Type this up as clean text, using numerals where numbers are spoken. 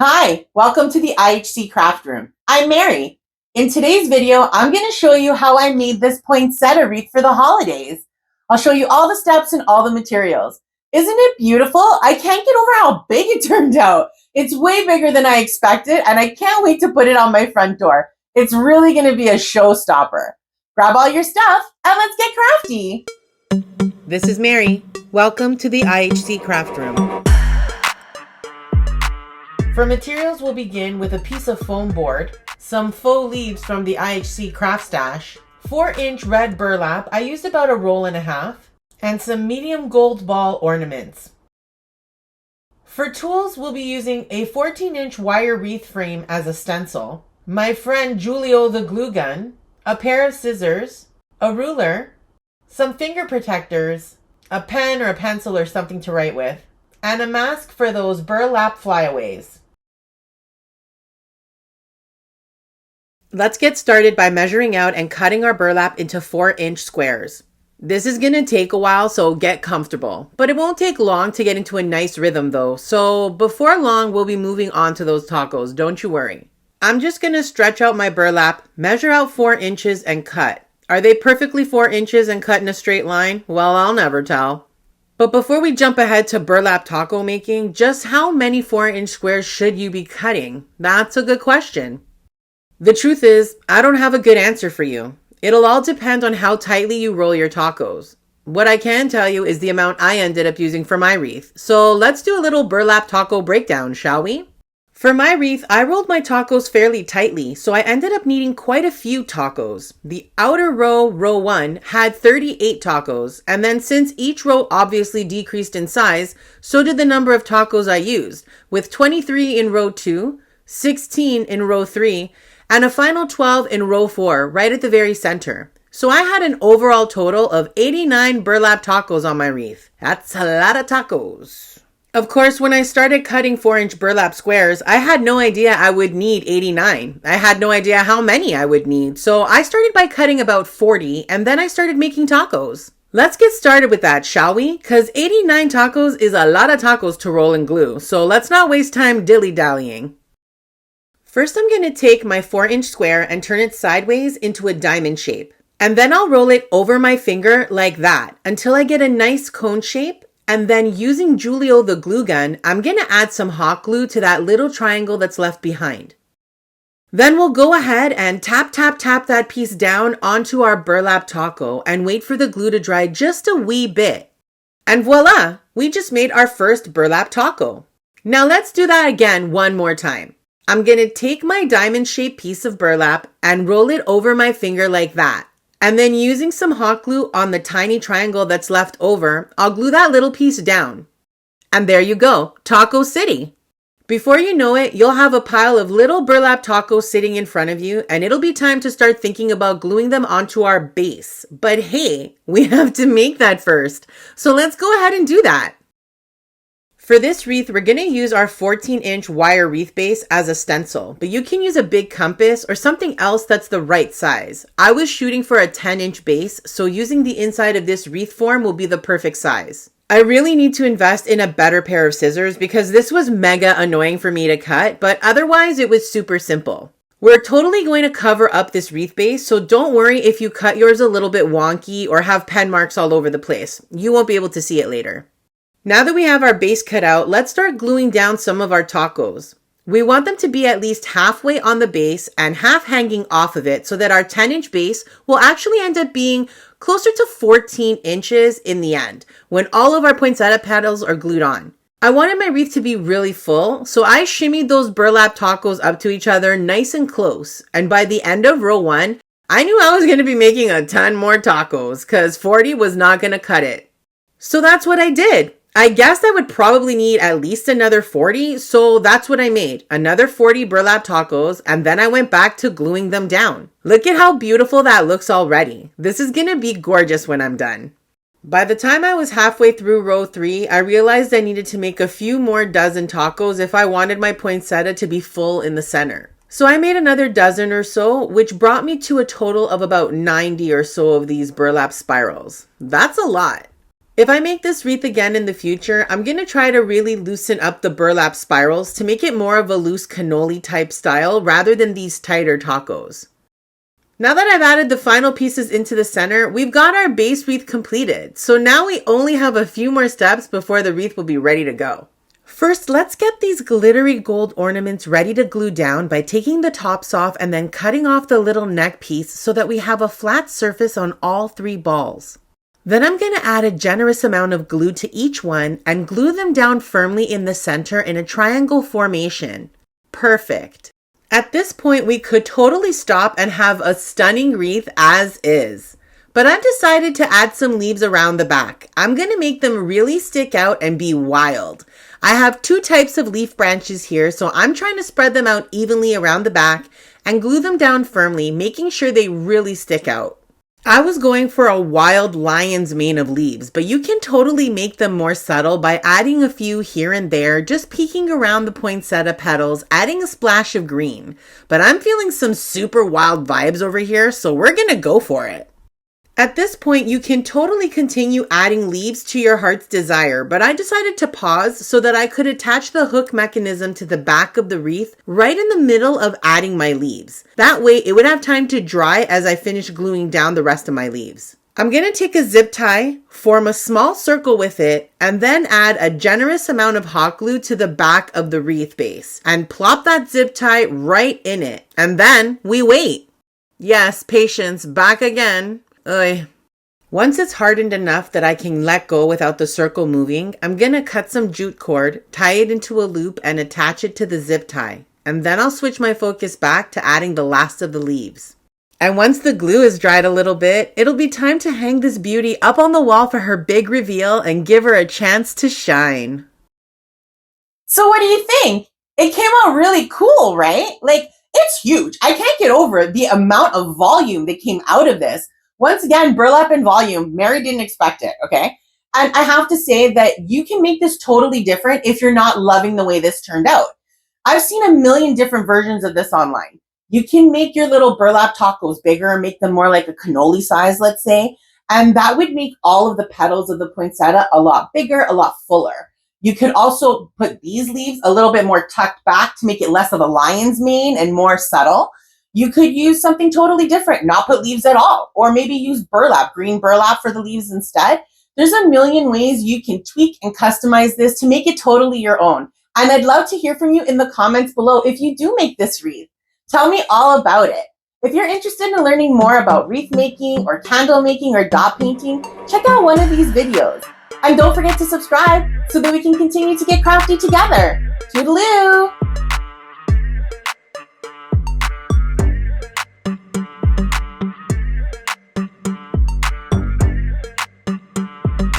Hi, welcome to the IHC Craft Room. I'm Mary. In today's video, I'm going to show you how I made this poinsettia wreath for the holidays. I'll show you all the steps and all the materials. Isn't it beautiful? I can't get over how big it turned out. It's way bigger than I expected, and I can't wait to put it on my front door. It's really going to be a showstopper. Grab all your stuff and let's get crafty. This is Mary. Welcome to the IHC Craft Room. For materials, we'll begin with a piece of foam board, some faux leaves from the IHC Craft Stash, 4-inch red burlap, I used about a roll and a half, and some medium gold ball ornaments. For tools, we'll be using a 14-inch wire wreath frame as a stencil, my friend Julio the glue gun, a pair of scissors, a ruler, some finger protectors, a pen or a pencil or something to write with, and a mask for those burlap flyaways. Let's get started by measuring out and cutting our burlap into 4-inch squares. This is going to take a while, so get comfortable. But it won't take long to get into a nice rhythm though, so before long we'll be moving on to those tacos, don't you worry. I'm just going to stretch out my burlap, measure out 4 inches and cut. Are they perfectly 4 inches and cut in a straight line? Well, I'll never tell. But before we jump ahead to burlap taco making, just how many 4-inch squares should you be cutting? That's a good question. The truth is, I don't have a good answer for you. It'll all depend on how tightly you roll your tacos. What I can tell you is the amount I ended up using for my wreath. So let's do a little burlap taco breakdown, shall we? For my wreath, I rolled my tacos fairly tightly, so I ended up needing quite a few tacos. The outer row, row 1, had 38 tacos, and then since each row obviously decreased in size, so did the number of tacos I used, with 23 in row 2, 16 in row 3, and a final 12 in row 4, right at the very center. So I had an overall total of 89 burlap tacos on my wreath. That's a lot of tacos. Of course, when I started cutting 4-inch burlap squares, I had no idea I would need 89. I had no idea how many I would need. So I started by cutting about 40, and then I started making tacos. Let's get started with that, shall we? Because 89 tacos is a lot of tacos to roll and glue. So let's not waste time dilly-dallying. First, I'm going to take my 4-inch square and turn it sideways into a diamond shape. And then I'll roll it over my finger like that until I get a nice cone shape. And then using Julio the glue gun, I'm going to add some hot glue to that little triangle that's left behind. Then we'll go ahead and tap that piece down onto our burlap taco and wait for the glue to dry just a wee bit. And voila, we just made our first burlap taco. Now let's do that again one more time. I'm going to take my diamond-shaped piece of burlap and roll it over my finger like that. And then using some hot glue on the tiny triangle that's left over, I'll glue that little piece down. And there you go, Taco City. Before you know it, you'll have a pile of little burlap tacos sitting in front of you, and it'll be time to start thinking about gluing them onto our base. But hey, we have to make that first. So let's go ahead and do that. For this wreath, we're going to use our 14-inch wire wreath base as a stencil, but you can use a big compass or something else that's the right size. I was shooting for a 10-inch base, so using the inside of this wreath form will be the perfect size. I really need to invest in a better pair of scissors because this was mega annoying for me to cut, but otherwise it was super simple. We're totally going to cover up this wreath base, so don't worry if you cut yours a little bit wonky or have pen marks all over the place. You won't be able to see it later. Now that we have our base cut out, let's start gluing down some of our tacos. We want them to be at least halfway on the base and half hanging off of it so that our 10-inch base will actually end up being closer to 14 inches in the end when all of our poinsettia petals are glued on. I wanted my wreath to be really full, so I shimmied those burlap tacos up to each other nice and close. And by the end of row 1, I knew I was going to be making a ton more tacos because 40 was not going to cut it. So that's what I did. I guess I would probably need at least another 40, so that's what I made. Another 40 burlap tacos, and then I went back to gluing them down. Look at how beautiful that looks already. This is gonna be gorgeous when I'm done. By the time I was halfway through row 3, I realized I needed to make a few more dozen tacos if I wanted my poinsettia to be full in the center. So I made another dozen or so, which brought me to a total of about 90 or so of these burlap spirals. That's a lot. If I make this wreath again in the future, I'm going to try to really loosen up the burlap spirals to make it more of a loose cannoli type style rather than these tighter tacos. Now that I've added the final pieces into the center, we've got our base wreath completed. So now we only have a few more steps before the wreath will be ready to go. First, let's get these glittery gold ornaments ready to glue down by taking the tops off and then cutting off the little neck piece so that we have a flat surface on all 3 balls. Then I'm going to add a generous amount of glue to each one and glue them down firmly in the center in a triangle formation. Perfect. At this point, we could totally stop and have a stunning wreath as is. But I've decided to add some leaves around the back. I'm going to make them really stick out and be wild. I have 2 types of leaf branches here, so I'm trying to spread them out evenly around the back and glue them down firmly, making sure they really stick out. I was going for a wild lion's mane of leaves, but you can totally make them more subtle by adding a few here and there, just peeking around the poinsettia petals, adding a splash of green. But I'm feeling some super wild vibes over here, so we're gonna go for it. At this point, you can totally continue adding leaves to your heart's desire, but I decided to pause so that I could attach the hook mechanism to the back of the wreath right in the middle of adding my leaves. That way, it would have time to dry as I finish gluing down the rest of my leaves. I'm going to take a zip tie, form a small circle with it, and then add a generous amount of hot glue to the back of the wreath base and plop that zip tie right in it. And then we wait. Yes, patience, back again. Oy. Once it's hardened enough that I can let go without the circle moving, I'm going to cut some jute cord, tie it into a loop, and attach it to the zip tie. And then I'll switch my focus back to adding the last of the leaves. And once the glue is dried a little bit, it'll be time to hang this beauty up on the wall for her big reveal and give her a chance to shine. So what do you think? It came out really cool, right? Like, it's huge. I can't get over the amount of volume that came out of this. Once again, burlap and volume. Mary didn't expect it, okay? And I have to say that you can make this totally different if you're not loving the way this turned out. I've seen a million different versions of this online. You can make your little burlap tacos bigger and make them more like a cannoli size, let's say. And that would make all of the petals of the poinsettia a lot bigger, a lot fuller. You could also put these leaves a little bit more tucked back to make it less of a lion's mane and more subtle. You could use something totally different, not put leaves at all, or maybe use burlap, green burlap for the leaves instead. There's a million ways you can tweak and customize this to make it totally your own. And I'd love to hear from you in the comments below if you do make this wreath. Tell me all about it. If you're interested in learning more about wreath making or candle making or dot painting, check out one of these videos. And don't forget to subscribe so that we can continue to get crafty together. Toodaloo!